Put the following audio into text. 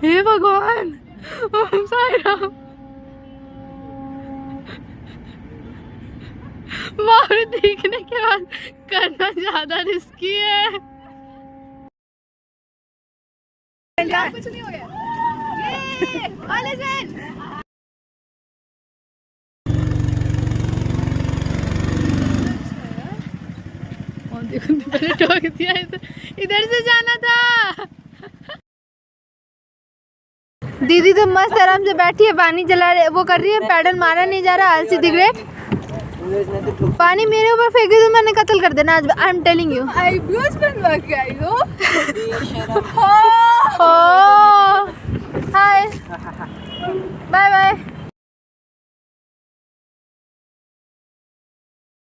हे भगवान, ओम साई राम। वहां देखने के बाद करना ज्यादा रिस्की है। कुछ नहीं हो गया। देखो ठोक दिया, इधर से जाना था। दीदी तो मस्त आराम से बैठी है, पानी चला रही, वो कर रही है, पैडल मारा नहीं जा रहा, आलसी दिख रहे। पानी मेरे ऊपर फेंकी तो मैंने कत्ल कर देना आज। I am telling you. Eyebrows बनवा के आई हो। Hi bye bye.